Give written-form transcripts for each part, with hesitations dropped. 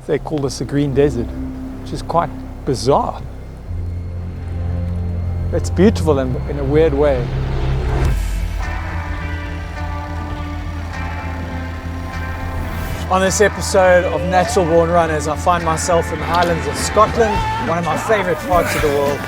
they call this a green desert, which is quite bizarre. It's beautiful in a weird way. On this episode of Natural Born Runners, I find myself in the Highlands of Scotland, one of my favourite parts of the world.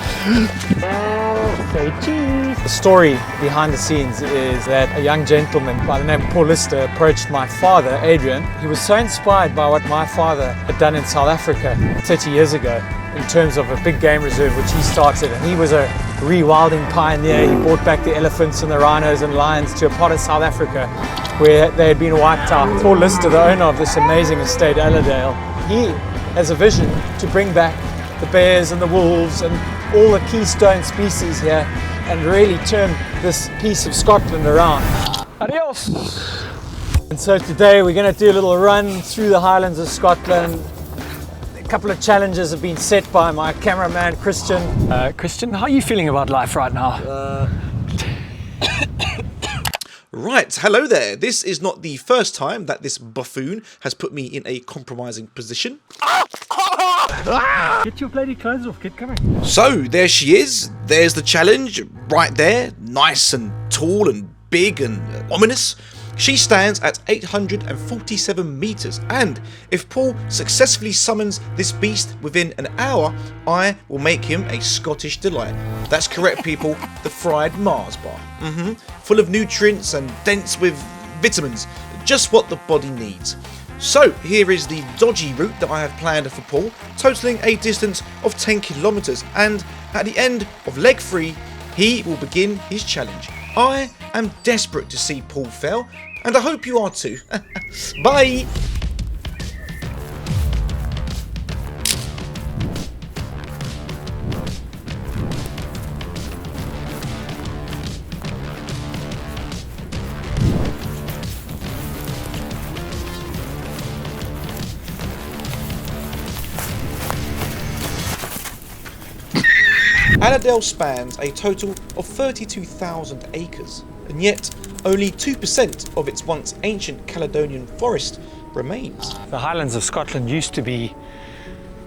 Say cheese. The story behind the scenes is that a young gentleman by the name of Paul Lister approached my father, Adrian. He was so inspired by what my father had done in South Africa 30 years ago in terms of a big game reserve which he started, and he was a rewilding pioneer. He brought back the elephants and the rhinos and lions to a part of South Africa where they had been wiped out. Paul Lister, the owner of this amazing estate, Alladale, he has a vision to bring back the bears and the wolves and all the keystone species here and really turn this piece of Scotland around. Adios! And so today we're going to do a little run through the Highlands of Scotland. A couple of challenges have been set by my cameraman, Christian. Christian, how are you feeling about life right now? Right, hello there. This is not the first time that this buffoon has put me in a compromising position. Get your bloody clothes off, get coming. So, there she is. There's the challenge, right there. Nice and tall and big and ominous. She stands at 847 metres, and if Paul successfully summons this beast within an hour, I will make him a Scottish delight. That's correct, people, the fried Mars bar. Full of nutrients and dense with vitamins, just what the body needs. So, here is the dodgy route that I have planned for Paul, totalling a distance of 10 kilometres, and at the end of leg 3, he will begin his challenge. I am desperate to see Paul fail, and I hope you are too. Bye! Alladale spans a total of 32,000 acres, and yet only 2% of its once ancient Caledonian forest remains. The Highlands of Scotland used to be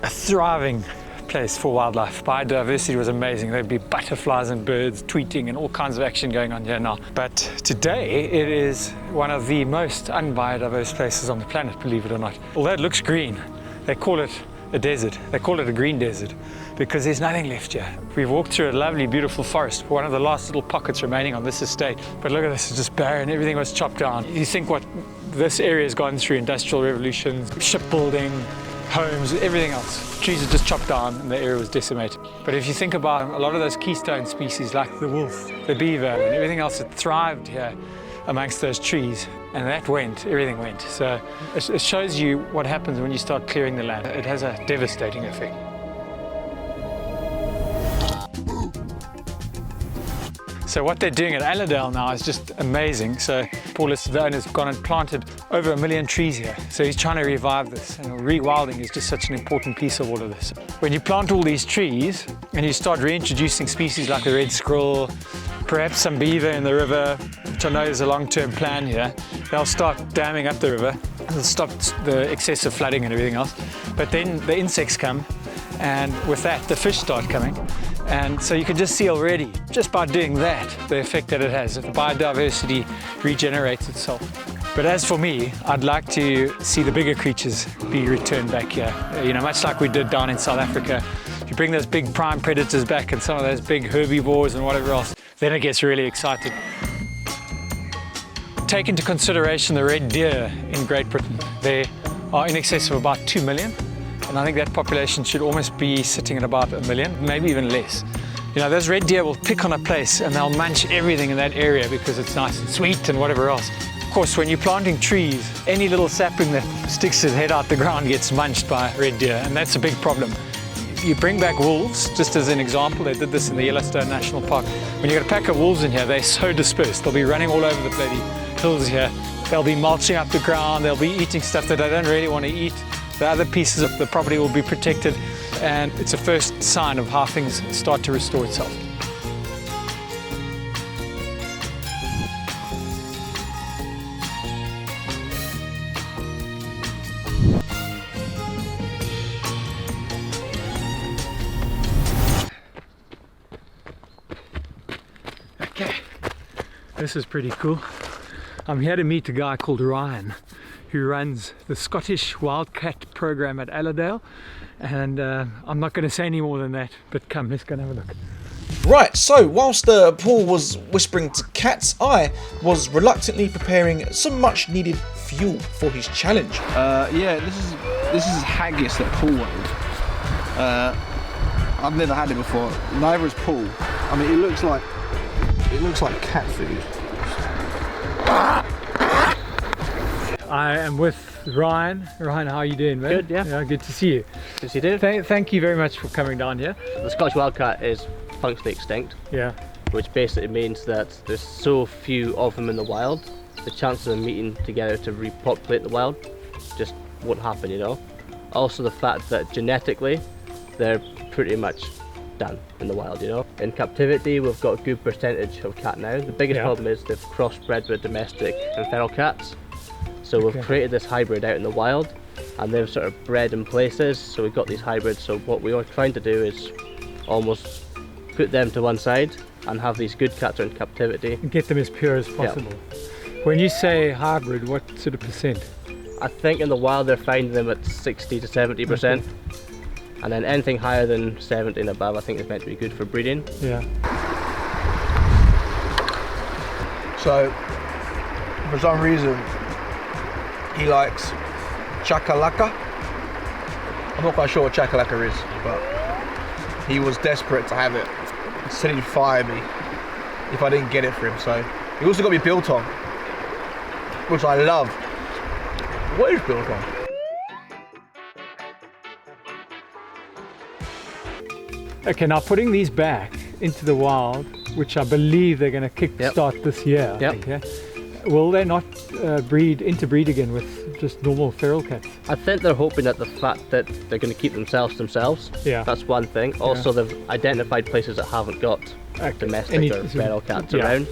a thriving place for wildlife. Biodiversity was amazing. There'd be butterflies and birds tweeting and all kinds of action going on here now. But today it is one of the most unbiodiverse places on the planet, believe it or not. Although it looks green, they call it a desert. They call it a green desert because there's nothing left here. We've walked through a lovely, beautiful forest, one of the last little pockets remaining on this estate. But look at this, it's just barren, everything was chopped down. You think what this area has gone through, industrial revolutions, shipbuilding, homes, everything else. Trees are just chopped down and the area was decimated. But if you think about a lot of those keystone species like the wolf, the beaver, and everything else that thrived here amongst those trees, and that went, everything went. So it shows you what happens when you start clearing the land. It has a devastating effect. So what they're doing at Alladale now is just amazing. So Paul Lister, the owner's gone and planted over 1 million trees here. So he's trying to revive this, and rewilding is just such an important piece of all of this. When you plant all these trees and you start reintroducing species like the red squirrel, perhaps some beaver in the river, which I know is a long-term plan here, they'll start damming up the river. It'll stop the excessive flooding and everything else. But then the insects come, and with that the fish start coming. And so you can just see already, just by doing that, the effect that it has. If the biodiversity regenerates itself. But as for me, I'd like to see the bigger creatures be returned back here. You know, much like we did down in South Africa. If you bring those big prime predators back and some of those big herbivores and whatever else, then it gets really exciting. Take into consideration the red deer in Great Britain. There are in excess of about 2 million. And I think that population should almost be sitting at about 1 million, maybe even less. You know, those red deer will pick on a place and they'll munch everything in that area because it's nice and sweet and whatever else. Of course, when you're planting trees, any little sapling that sticks its head out the ground gets munched by red deer, and that's a big problem. You bring back wolves, just as an example, they did this in the Yellowstone National Park. When you get a pack of wolves in here, they're so dispersed. They'll be running all over the bloody hills here. They'll be mulching up the ground, they'll be eating stuff that they don't really want to eat. The other pieces of the property will be protected, and it's a first sign of how things start to restore itself. This is pretty cool. I'm here to meet a guy called Ryan, who runs the Scottish wildcat program at Alladale, and I'm not going to say any more than that, but come, let's go and have a look. Right, so whilst Paul was whispering to cats, I was reluctantly preparing some much needed fuel for his challenge. Yeah, this is haggis that Paul wanted. I've never had it before. Neither has Paul. I mean, it looks like cat food. I am with Ryan. Ryan, how are you doing, man? Good, yeah. Good to see you. Good to see you. Thank you very much for coming down here. The Scottish wildcat is functionally extinct, Yeah. which basically means that there's so few of them in the wild, the chance of them meeting together to repopulate the wild just won't happen, you know. Also the fact that genetically they're pretty much done in the wild, you know. In captivity we've got a good percentage of cat now. The biggest problem is they've crossbred with domestic and feral cats. So we've created this hybrid out in the wild, and they've sort of bred in places, so we've got these hybrids. So what we are trying to do is almost put them to one side and have these good cats in captivity. Get them as pure as possible. When you say hybrid, what sort of percent? I think in the wild they're finding them at 60 to 70%. And then anything higher than 70 and above I think is meant to be good for breeding. Yeah. So, for some reason, he likes chakalaka. I'm not quite sure what chakalaka is, but he was desperate to have it. He said he'd fire me if I didn't get it for him, so he also got me biltong, which I love. What is biltong? Okay, now putting these back into the wild, which I believe they're going to kick-start this year. Okay. Will they not interbreed again with just normal feral cats? I think they're hoping that the fact that they're going to keep themselves. Yeah. That's one thing. Also they've identified places that haven't got domestic or feral cats around.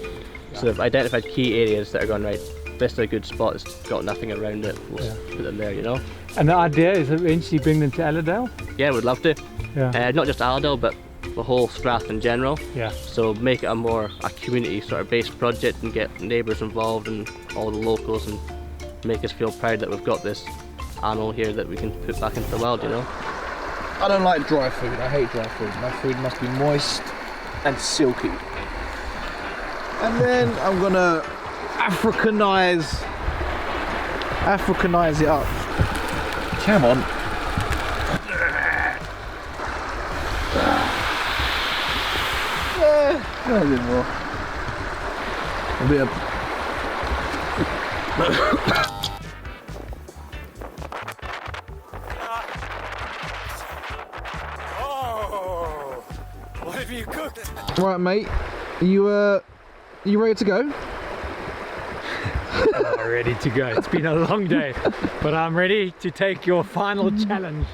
So they've identified key areas that are going, right, this is a good spot, it's got nothing around it, we'll put them there, you know. And the idea is eventually bring them to Alladale? Yeah, we'd love to. Yeah. Not just Alladale, but the whole Strath in general. Yeah. So make it a community sort of based project and get neighbours involved and all the locals and make us feel proud that we've got this animal here that we can put back into the wild, you know. I don't like dry food. I hate dry food. My food must be moist and silky. And then I'm gonna Africanize it up. Come on. A bit more. A bit of... Oh, what have you cooked? Right, mate. You ready to go? I'm ready to go. It's been a long day, but I'm ready to take your final challenge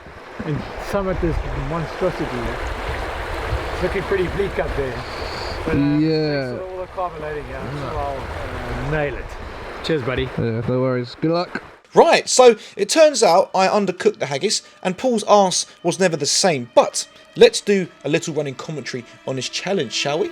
and summit this monstrosity. It's looking pretty bleak up there. But, yeah. Thanks for all the carbonating, so I'll nail it. Cheers, buddy. Yeah, no worries. Good luck. Right, so it turns out I undercooked the haggis and Paul's arse was never the same, but let's do a little running commentary on this challenge, shall we?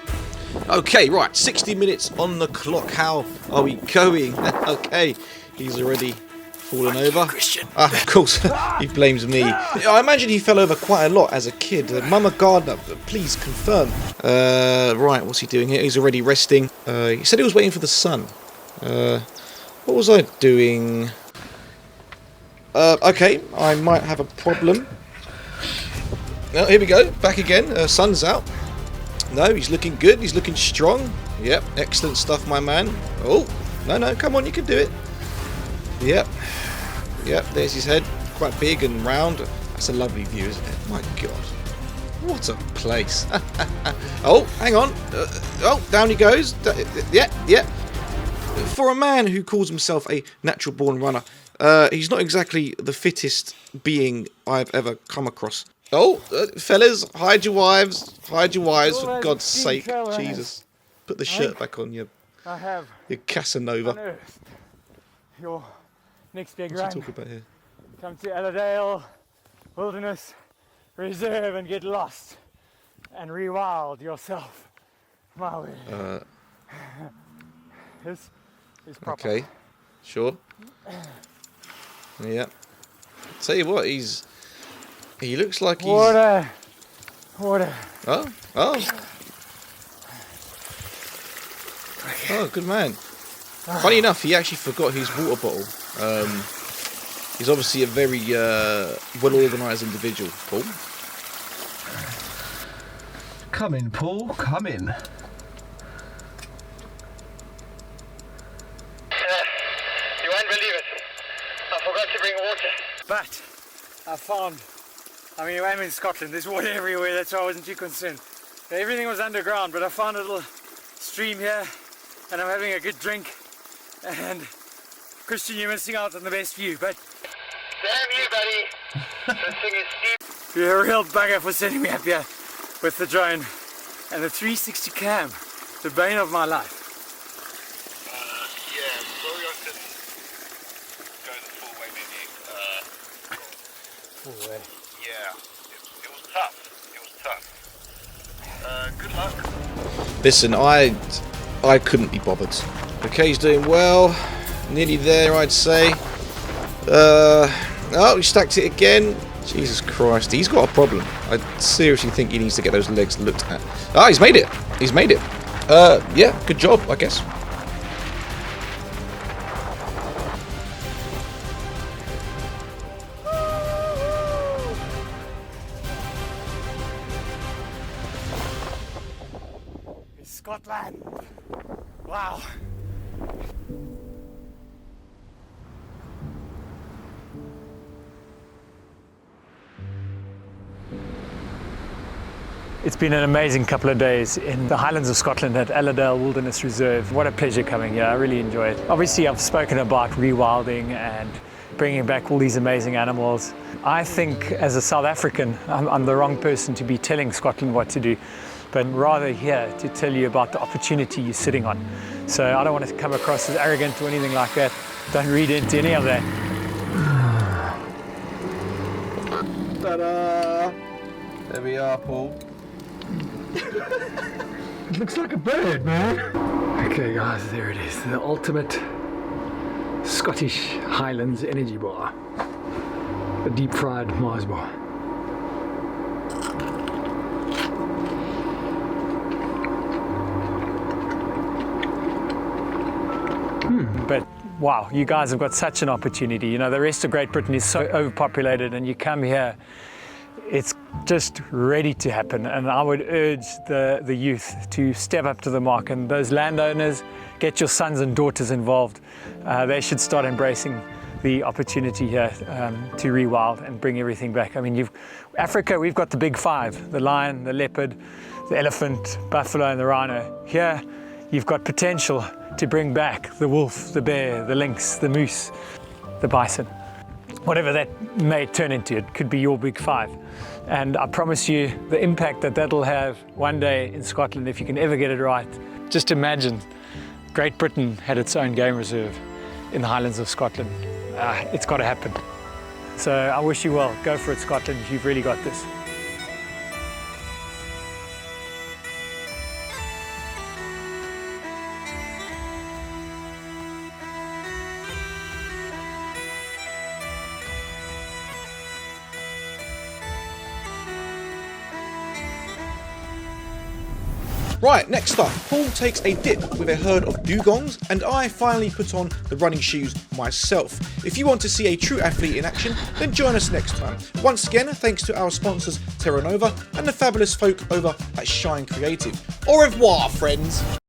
Okay, right, 60 minutes on the clock. How are we going? Okay, he's already fallen over. Christian. Of course, he blames me. I imagine he fell over quite a lot as a kid. Mama Gardner, please confirm. Right, what's he doing here? He's already resting. He said he was waiting for the sun. What was I doing? Okay, I might have a problem. Oh, here we go, back again. Sun's out. No, he's looking good, he's looking strong. Yep, excellent stuff, my man. Oh, no, come on, you can do it. Yep, there's his head, quite big and round. That's a lovely view, isn't it? My God, what a place. Oh, hang on. Oh, down he goes. Yeah. For a man who calls himself a natural-born runner, he's not exactly the fittest being I've ever come across. Oh, fellas, hide your wives, for God's sake. Jesus. Put the shirt back on, you Casanova. Unearthed your next big What's he run. talking about here? Come to Alladale Wilderness Reserve and get lost and rewild yourself. My way. His is proper. Okay, sure. Yeah. Tell you what, he looks like he's... Water. Oh. Oh, good man. Funny enough, he actually forgot his water bottle. He's obviously a very well-organised individual, Paul. Come in, Paul, come in. You won't believe it. I forgot to bring water. But I found, I'm in Scotland, there's water everywhere, that's why I wasn't too concerned. Everything was underground, but I found a little stream here, and I'm having a good drink. And Christian, you're missing out on the best view, but Damn you, buddy. This thing is steep. you're a real bugger for setting me up here with the drone and the 360 cam, the bane of my life. Yeah, sorry I didn't go the full way maybe. Yeah, it was tough. Good luck. Listen, I couldn't be bothered. Okay, he's doing well. Nearly there, I'd say. Oh, he stacked it again. Jesus Christ, he's got a problem. I seriously think he needs to get those legs looked at. Ah, he's made it. Yeah, good job, I guess. Scotland. Wow. It's been an amazing couple of days in the Highlands of Scotland at Alladale Wilderness Reserve. What a pleasure coming here, I really enjoy it. Obviously I've spoken about rewilding and bringing back all these amazing animals. I think as a South African, I'm the wrong person to be telling Scotland what to do, but rather here to tell you about the opportunity you're sitting on. So I don't want to come across as arrogant or anything like that. Don't read into any of that. Ta-da! There we are, Paul. It looks like a bird, man. Okay guys, there it is. The ultimate Scottish Highlands energy bar. A deep fried Mars bar. But wow, you guys have got such an opportunity. You know, the rest of Great Britain is so overpopulated, and you come here, it's just ready to happen. And I would urge the youth to step up to the mark, and those landowners, get your sons and daughters involved. They should start embracing the opportunity here to rewild and bring everything back. I mean, Africa, we've got the big five: the lion, the leopard, the elephant, buffalo, and the rhino. Here, you've got potential to bring back the wolf, the bear, the lynx, the moose, the bison. Whatever that may turn into, it could be your big five. And I promise you the impact that that'll have one day in Scotland, if you can ever get it right. Just imagine Great Britain had its own game reserve in the Highlands of Scotland. It's got to happen. So I wish you well. Go for it, Scotland. You've really got this. Right, next up, Paul takes a dip with a herd of dugongs, and I finally put on the running shoes myself. If you want to see a true athlete in action, then join us next time. Once again, thanks to our sponsors Terra Nova and the fabulous folk over at Shine Creative. Au revoir, friends!